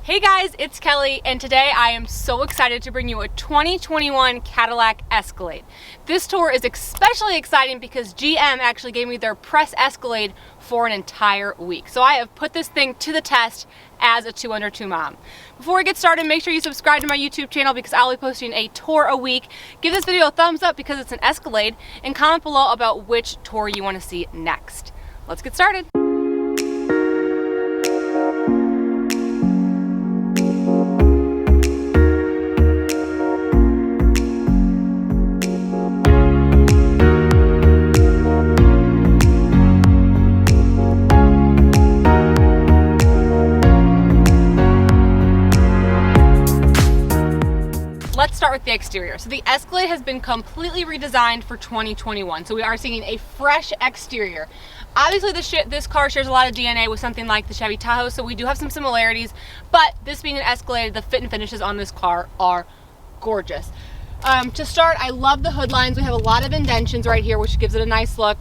Hey guys, it's Kelly, and today I am so excited to bring you a 2021 Cadillac Escalade. This tour is especially exciting because GM actually gave me their press Escalade for an entire week. So I have put this thing to the test as a 2 under 2 mom. Before we get started, make sure you subscribe to my YouTube channel because I'll be posting a tour a week. Give this video a thumbs up because it's an Escalade, and comment below about which tour you want to see next. Let's get started. Let's start with the exterior. So the Escalade has been completely redesigned for 2021. So we are seeing a fresh exterior. Obviously this car shares a lot of DNA with something like the Chevy Tahoe, so we do have some similarities, but this being an Escalade, the fit and finishes on this car are gorgeous. To start, I love the hood lines. We have a lot of indentions right here, which gives it a nice look.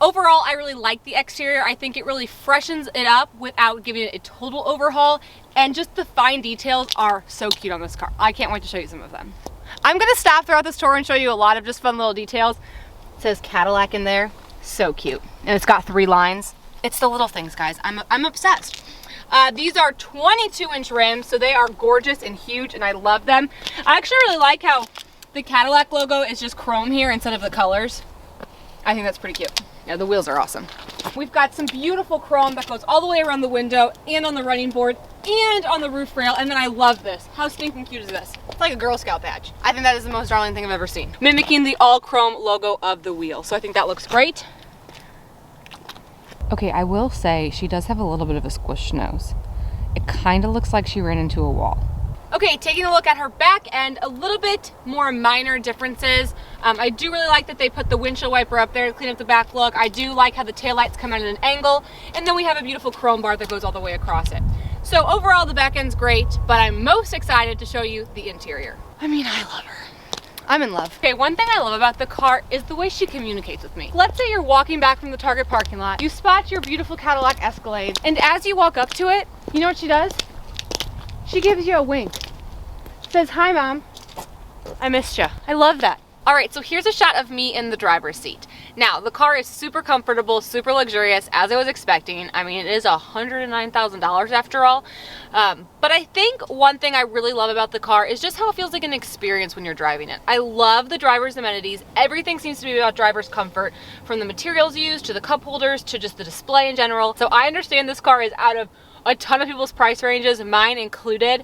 Overall, I really like the exterior. I think it really freshens it up without giving it a total overhaul, and just the fine details are so cute on this car. I can't wait to show you some of them. I'm gonna stop throughout this tour and show you a lot of just fun little details. It says Cadillac in there, so cute. And it's got 3 lines. It's the little things, guys. I'm obsessed. These are 22-inch rims, so they are gorgeous and huge, and I love them. I actually really like how the Cadillac logo is just chrome here instead of the colors. I think that's pretty cute. Yeah, the wheels are awesome. We've got some beautiful chrome that goes all the way around the window and on the running board and on the roof rail. And then I love this. How stinking cute is this? It's like a Girl Scout badge. I think that is the most darling thing I've ever seen. Mimicking the all chrome logo of the wheel. So I think that looks great. Okay, I will say she does have a little bit of a squish nose. It kind of looks like she ran into a wall. Okay, taking a look at her back end, a little bit more minor differences. I do really like that they put the windshield wiper up there to clean up the back look. I do like how the taillights come out at an angle, and then we have a beautiful chrome bar that goes all the way across it. So overall, the back end's great, but I'm most excited to show you the interior. I mean, I love her. I'm in love. Okay, one thing I love about the car is the way she communicates with me. Let's say you're walking back from the Target parking lot, you spot your beautiful Cadillac Escalade, and as you walk up to it, you know what she does? She gives you a wink. Says, "Hi, Mom. I missed you." I love that. All right, so here's a shot of me in the driver's seat. Now, the car is super comfortable, super luxurious, as I was expecting. I mean, it is $109,000 after all. But I think one thing I really love about the car is just how it feels like an experience when you're driving it. I love the driver's amenities. Everything seems to be about driver's comfort, from the materials used to the cup holders to just the display in general. So I understand this car is out of a ton of people's price ranges, mine included,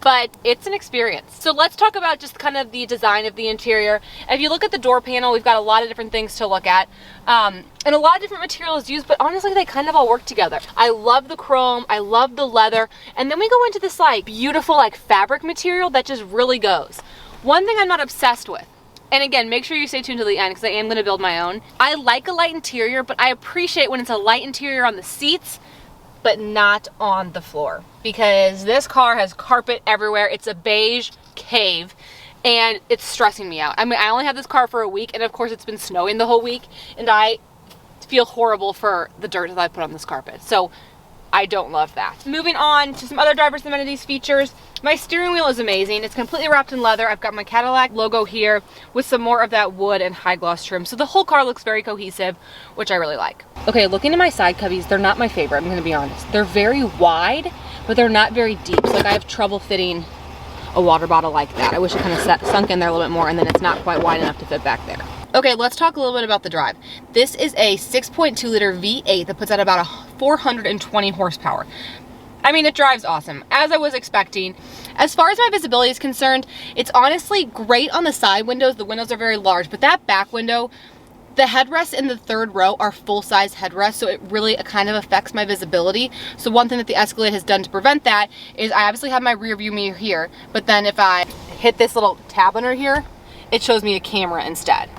but it's an experience. So let's talk about just kind of the design of the interior. If you look at the door panel, we've got a lot of different things to look at, and a lot of different materials used, but honestly, they kind of all work together. I love the chrome, I love the leather, and then we go into this like beautiful like fabric material that just really goes. One thing I'm not obsessed with, and again, make sure you stay tuned to the end because I am gonna build my own. I like a light interior, but I appreciate when it's a light interior on the seats, but not on the floor, because this car has carpet everywhere. It's a beige cave and it's stressing me out. I mean, I only had this car for a week, and of course it's been snowing the whole week, and I feel horrible for the dirt that I put on this carpet. So I don't love that. Moving on to some other driver's amenities features. My steering wheel is amazing. It's completely wrapped in leather. I've got my Cadillac logo here with some more of that wood and high gloss trim. So the whole car looks very cohesive, which I really like. Okay, looking at my side cubbies, they're not my favorite, I'm gonna be honest. They're very wide, but they're not very deep. So like I have trouble fitting a water bottle like that. I wish it kind of sunk in there a little bit more, and then it's not quite wide enough to fit back there. Okay, let's talk a little bit about the drive. This is a 6.2 liter V8 that puts out about 420 horsepower. I mean, it drives awesome, as I was expecting. As far as my visibility is concerned, it's honestly great on the side windows. The windows are very large, but that back window, the headrests in the 3rd row are full-size headrests, so it really kind of affects my visibility. So one thing that the Escalade has done to prevent that is I obviously have my rear view mirror here, but then if I hit this little tab under here, it shows me a camera instead.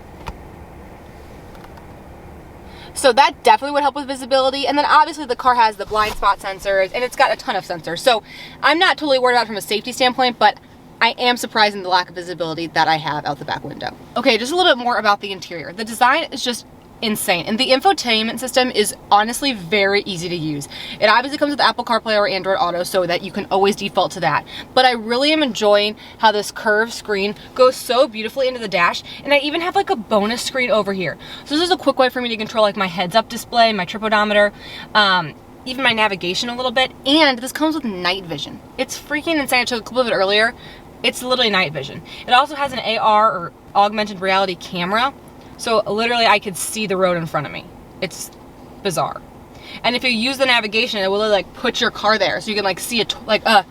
So that definitely would help with visibility. And then obviously the car has the blind spot sensors, and it's got a ton of sensors. So I'm not totally worried about it from a safety standpoint, but I am surprised in the lack of visibility that I have out the back window. Okay, just a little bit more about the interior. The design is just insane. And the infotainment system is honestly very easy to use. It obviously comes with Apple CarPlay or Android Auto so that you can always default to that. But I really am enjoying how this curved screen goes so beautifully into the dash. And I even have like a bonus screen over here. So this is a quick way for me to control like my heads-up display, my trip odometer, even my navigation a little bit. And this comes with night vision. It's freaking insane. I took a clip of it earlier. It's literally night vision. It also has an AR or augmented reality camera. So literally I could see the road in front of me. It's bizarre. And if you use the navigation, it will like put your car there. So you can like see a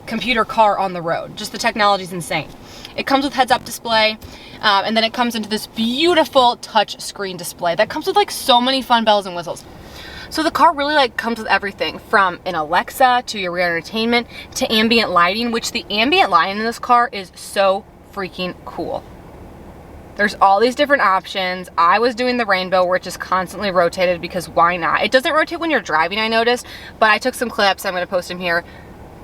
computer car on the road. Just the technology is insane. It comes with heads-up display. And then it comes into this beautiful touch screen display that comes with like so many fun bells and whistles. So the car really like comes with everything from an Alexa to your rear entertainment to ambient lighting, which the ambient lighting in this car is so freaking cool. There's all these different options. I was doing the rainbow where it just constantly rotated because why not? It doesn't rotate when you're driving, I noticed, but I took some clips. I'm gonna post them here.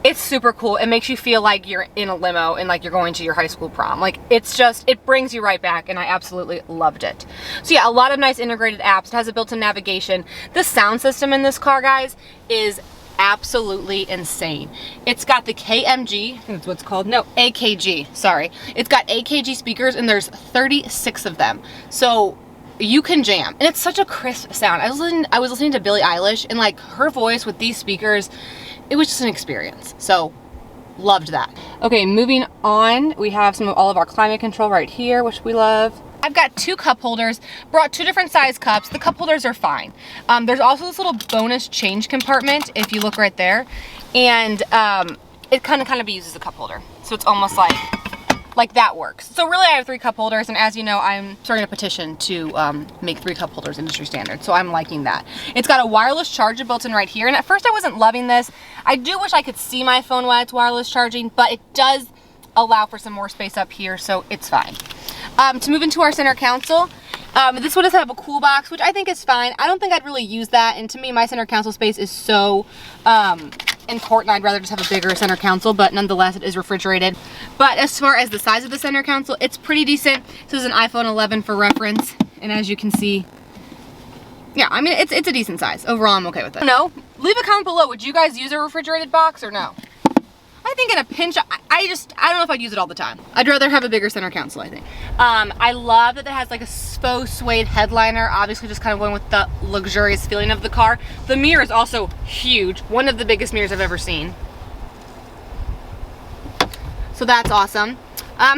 It's super cool. It makes you feel like you're in a limo and like you're going to your high school prom. Like it's just, it brings you right back and I absolutely loved it. So yeah, a lot of nice integrated apps. It has a built-in navigation. The sound system in this car, guys, is absolutely insane. It's got the KMG, I think that's what's called, no, AKG, sorry. It's got AKG speakers and there's 36 of them. So you can jam. And it's such a crisp sound. I was listening to Billie Eilish and like her voice with these speakers, it was just an experience. So loved that. Okay, moving on, we have all of our climate control right here, which we love. I've got 2 cup holders, brought 2 different size cups. The cup holders are fine. There's also this little bonus change compartment, if you look right there. And it kind of uses a cup holder. So it's almost like that works. So really I have 3 cup holders, and as you know, I'm starting a petition to make 3 cup holders industry standard. So I'm liking that. It's got a wireless charger built in right here. And at first I wasn't loving this. I do wish I could see my phone while it's wireless charging, but it does allow for some more space up here, so it's fine. To move into our center console, this one does have a cool box, which I think is fine. I don't think I'd really use that, and to me, my center console space is so important. I'd rather just have a bigger center console, but nonetheless, it is refrigerated. But as far as the size of the center console, it's pretty decent. This is an iPhone 11 for reference, and as you can see, yeah, I mean, it's a decent size. Overall, I'm okay with it. No, leave a comment below. Would you guys use a refrigerated box or no? I think in a pinch, I don't know if I'd use it all the time. I'd rather have a bigger center console, I think. I love that it has like a faux suede headliner, obviously just kind of going with the luxurious feeling of the car. The mirror is also huge, one of the biggest mirrors I've ever seen. So that's awesome.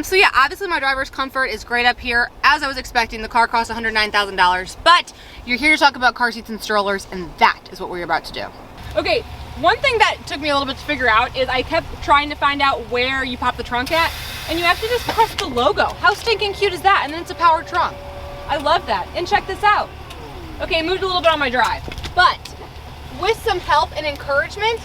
So yeah, obviously my driver's comfort is great up here. As I was expecting, the car cost $109,000, but you're here to talk about car seats and strollers, and that is what we're about to do. Okay, one thing that took me a little bit to figure out is I kept trying to find out where you pop the trunk at, and you actually just press the logo. How stinking cute is that? And then it's a power trunk. I love that. And check this out. Okay, I moved a little bit on my drive, but with some help and encouragement,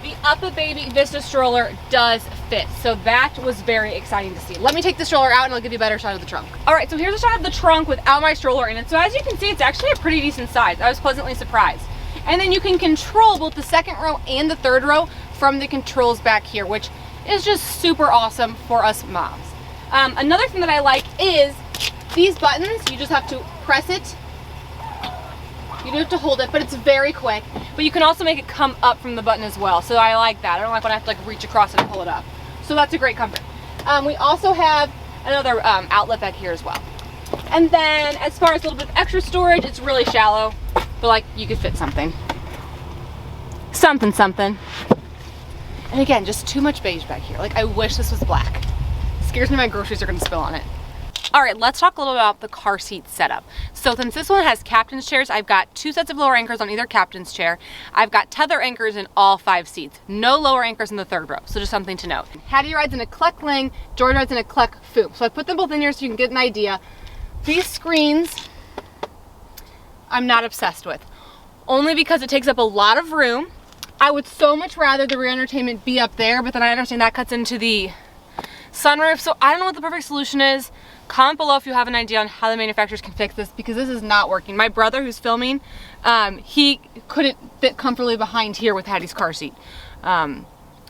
the UPPAbaby Vista stroller does fit. So that was very exciting to see. Let me take the stroller out and I'll give you a better shot of the trunk. All right, so here's a shot of the trunk without my stroller in it. So as you can see, it's actually a pretty decent size. I was pleasantly surprised. And then you can control both the second row and the third row from the controls back here, which is just super awesome for us moms. Another thing that I like is these buttons. You just have to press it. You do have to hold it, but it's very quick. But you can also make it come up from the button as well. So I like that. I don't like when I have to like reach across it and pull it up. So that's a great comfort. We also have another outlet back here as well. And then as far as a little bit of extra storage, it's really shallow. But like you could fit something. Something. And again, just too much beige back here. Like I wish this was black. Scares me my groceries are gonna spill on it. All right, let's talk a little about the car seat setup. So since this one has captain's chairs, I've got 2 sets of lower anchors on either captain's chair. I've got tether anchors in all 5 seats. No lower anchors in the third row, so just something to note. Hattie rides in a Kleck Ling, George rides in a Kleck Fu. So I put them both in here so you can get an idea. These screens, I'm not obsessed with. Only because it takes up a lot of room. I would so much rather the rear entertainment be up there, but then I understand that cuts into the sunroof. So I don't know what the perfect solution is. Comment below if you have an idea on how the manufacturers can fix this, because this is not working. My brother who's filming, he couldn't fit comfortably behind here with Hattie's car seat.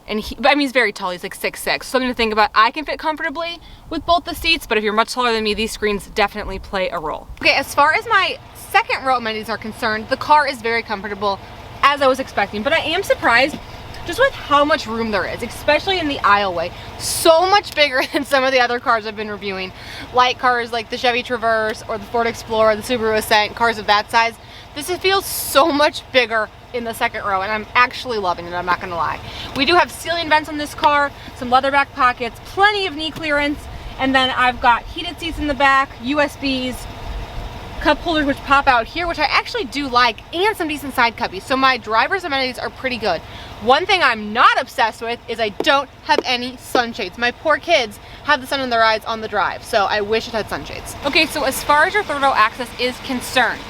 And he's very tall, he's like 6'6", something to think about. I can fit comfortably with both the seats, but if you're much taller than me, these screens definitely play a role. Okay, as far as my second row amenities are concerned, the car is very comfortable, as I was expecting, but I am surprised just with how much room there is, especially in the aisleway. So much bigger than some of the other cars I've been reviewing, like cars like the Chevy Traverse or the Ford Explorer, the Subaru Ascent, cars of that size. This feels so much bigger in the second row, and I'm actually loving it, I'm not gonna lie. We do have ceiling vents on this car, some leather back pockets, plenty of knee clearance, and then I've got heated seats in the back, USBs, cup holders which pop out here, which I actually do like, and some decent side cubbies. So my driver's amenities are pretty good. One thing I'm not obsessed with is I don't have any sunshades. My poor kids have the sun in their eyes on the drive, so I wish it had sunshades. Okay, so as far as your third row access is concerned,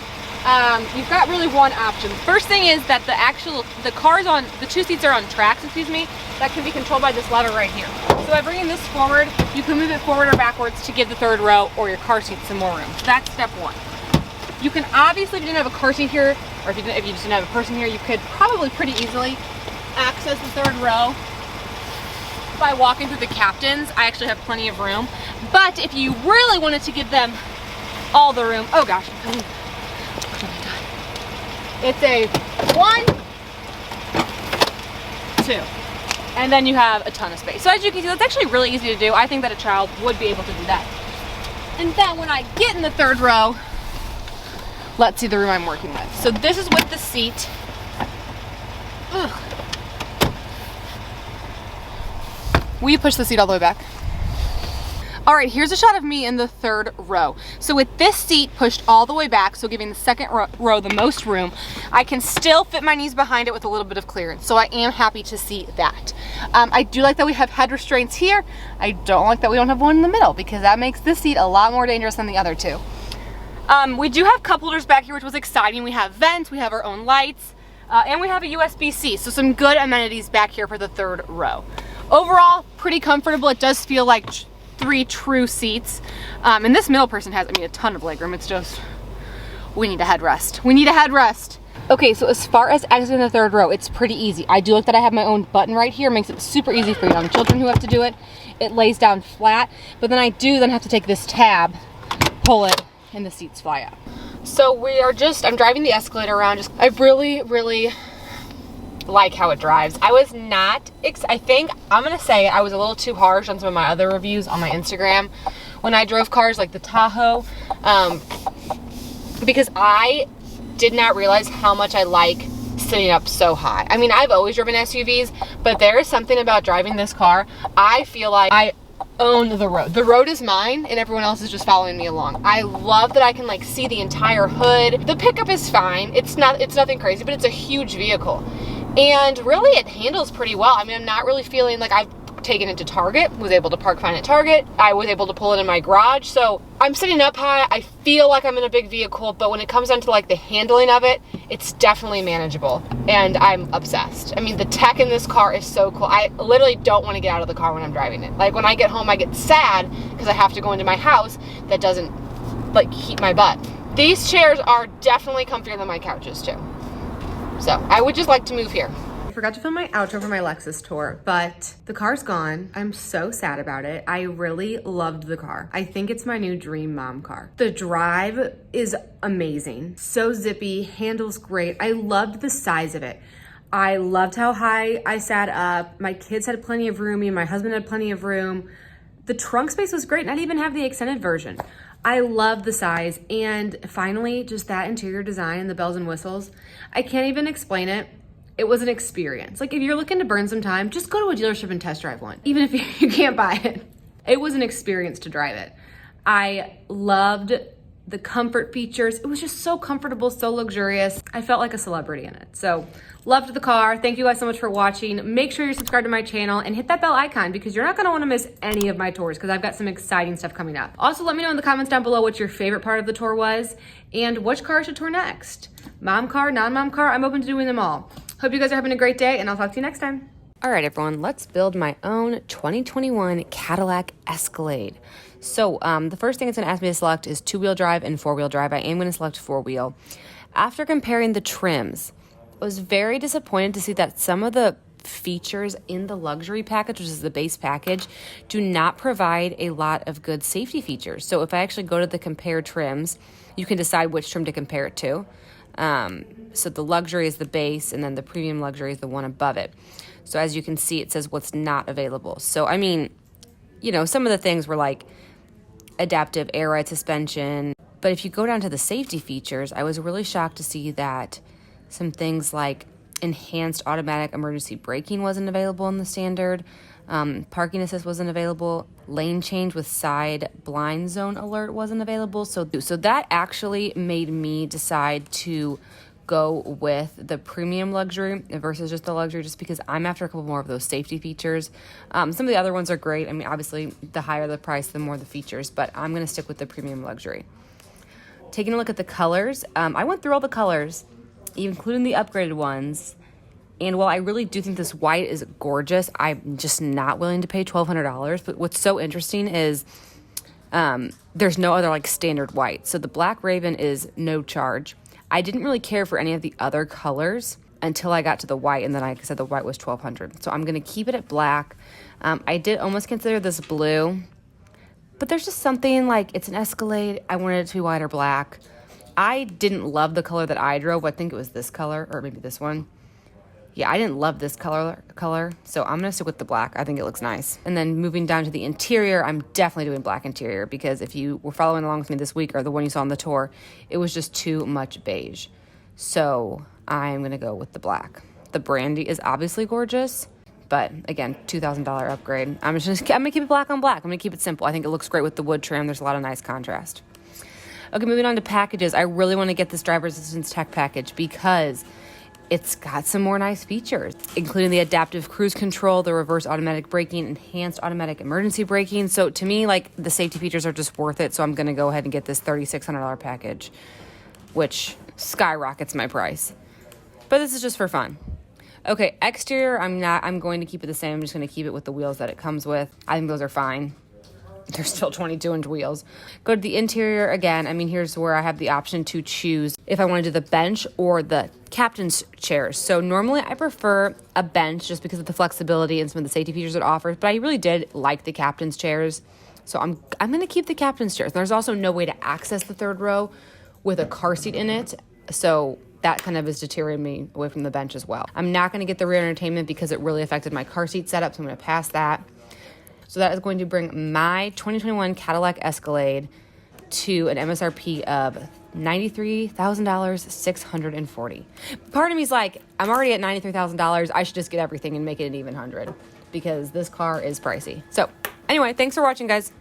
you've got really one option. First thing is that the two seats are on tracks, that can be controlled by this lever right here. So by bringing this forward, you can move it forward or backwards to give the third row or your car seat some more room. So that's step one. You can obviously, if you didn't have a car seat here, or if you just didn't have a person here, you could probably pretty easily access the third row by walking through the captains. I actually have plenty of room. But if you really wanted to give them all the room, oh gosh, it's a 1, 2, and then you have a ton of space. So as you can see, that's actually really easy to do. I think that a child would be able to do that. And then when I get in the third row, let's see the room I'm working with. So this is with the seat. Ugh. Will you push the seat all the way back? All right, here's a shot of me in the third row. So with this seat pushed all the way back, so giving the second row the most room, I can still fit my knees behind it with a little bit of clearance. So I am happy to see that. I do like that we have head restraints here. I don't like that we don't have one in the middle, because that makes this seat a lot more dangerous than the other two. We do have cup holders back here, which was exciting. We have vents, we have our own lights, and we have a USB-C. So some good amenities back here for the third row. Overall, pretty comfortable. It does feel like 3 true seats. And this middle person has, a ton of legroom. It's just, we need a headrest. We need a headrest. Okay, so as far as exiting the third row, it's pretty easy. I do like that I have my own button right here. It makes it super easy for young children who have to do it. It lays down flat, but then I do then have to take this tab, pull it, and the seats fly out. So I'm driving the Escalade around. I really like how it drives. I was not, I think, I'm gonna say I was a little too harsh on some of my other reviews on my Instagram when I drove cars like the Tahoe, because I did not realize how much I like sitting up so high. I've always driven SUVs, but there is something about driving this car. I feel like I own the road. The road is mine and everyone else is just following me along. I love that I can see the entire hood. The pickup is fine. It's nothing crazy, but it's a huge vehicle. And really it handles pretty well. I'm not really feeling like I've taken it to Target, was able to park fine at Target. I was able to pull it in my garage. So I'm sitting up high. I feel like I'm in a big vehicle, but when it comes down to the handling of it, it's definitely manageable. And I'm obsessed. The tech in this car is so cool. I literally don't want to get out of the car when I'm driving it. When I get home, I get sad because I have to go into my house that doesn't heat my butt. These chairs are definitely comfier than my couches too. So I would just like to move here. I forgot to film my outro for my Lexus tour, but the car's gone. I'm so sad about it. I really loved the car. I think it's my new dream mom car. The drive is amazing. So zippy, handles great. I loved the size of it. I loved how high I sat up. My kids had plenty of room. Me and my husband had plenty of room. The trunk space was great, and I didn't even have the extended version. I love the size, and finally, just that interior design and the bells and whistles. I can't even explain it. It was an experience. If you're looking to burn some time, just go to a dealership and test drive one, even if you can't buy it. It was an experience to drive it. I loved the comfort features. It was just so comfortable, so luxurious. I felt like a celebrity in it. So loved the car. Thank you guys so much for watching. Make sure you're subscribed to my channel and hit that bell icon because you're not gonna wanna miss any of my tours because I've got some exciting stuff coming up. Also, let me know in the comments down below what your favorite part of the tour was and which car I should tour next. Mom car, non-mom car, I'm open to doing them all. Hope you guys are having a great day and I'll talk to you next time. All right, everyone, let's build my own 2021 Cadillac Escalade. So the first thing it's gonna ask me to select is 2-wheel drive and 4-wheel drive. I am gonna select 4-wheel. After comparing the trims, I was very disappointed to see that some of the features in the luxury package, which is the base package, do not provide a lot of good safety features. So if I actually go to the compare trims, you can decide which trim to compare it to. So the luxury is the base, and then the premium luxury is the one above it. So as you can see, it says what's not available. So, I mean, you know, some of the things were like adaptive air ride suspension. But if you go down to the safety features, I was really shocked to see that some things like enhanced automatic emergency braking wasn't available in the standard. Parking assist wasn't available. Lane change with side blind zone alert wasn't available. So that actually made me decide to go with the premium luxury versus just the luxury, just because I'm after a couple more of those safety features. Some of the other ones are great. I mean, obviously, the higher the price, the more the features, but I'm going to stick with the premium luxury. Taking a look at the colors, I went through all the colors, including the upgraded ones. And while I really do think this white is gorgeous, I'm just not willing to pay $1,200. But what's so interesting is there's no other like standard white. So the Black Raven is no charge. I didn't really care for any of the other colors until I got to the white, and then I said the white was $1,200. So I'm going to keep it at black. I did almost consider this blue, but there's just something like, it's an Escalade. I wanted it to be white or black. I didn't love the color that I drove. I think it was this color, or maybe this one. Yeah, I didn't love this color, so I'm going to stick with the black. I think it looks nice. And then moving down to the interior, I'm definitely doing black interior, because if you were following along with me this week, or the one you saw on the tour, it was just too much beige. So I'm going to go with the black. The brandy is obviously gorgeous, but again, $2,000 upgrade. I'm going to keep it black on black. I'm going to keep it simple. I think it looks great with the wood trim. There's a lot of nice contrast. Okay, moving on to packages. I really want to get this driver's assistance tech package because it's got some more nice features, including the adaptive cruise control, the reverse automatic braking, enhanced automatic emergency braking. So to me, like, the safety features are just worth it. So I'm going to go ahead and get this $3,600 package, which skyrockets my price. But this is just for fun. Okay, exterior, I'm going to keep it the same. I'm just going to keep it with the wheels that it comes with. I think those are fine. They're still 22-inch wheels. Go to the interior again. I mean, here's where I have the option to choose if I want to do the bench or the captain's chairs. So normally I prefer a bench just because of the flexibility and some of the safety features it offers, but I really did like the captain's chairs. So I'm going to keep the captain's chairs. There's also no way to access the third row with a car seat in it. So that kind of is deterring me away from the bench as well. I'm not going to get the rear entertainment because it really affected my car seat setup. So I'm going to pass that. So that is going to bring my 2021 Cadillac Escalade to an MSRP of $93,640. Part of me is like, I'm already at $93,000. I should just get everything and make it an even 100 because this car is pricey. So anyway, thanks for watching, guys.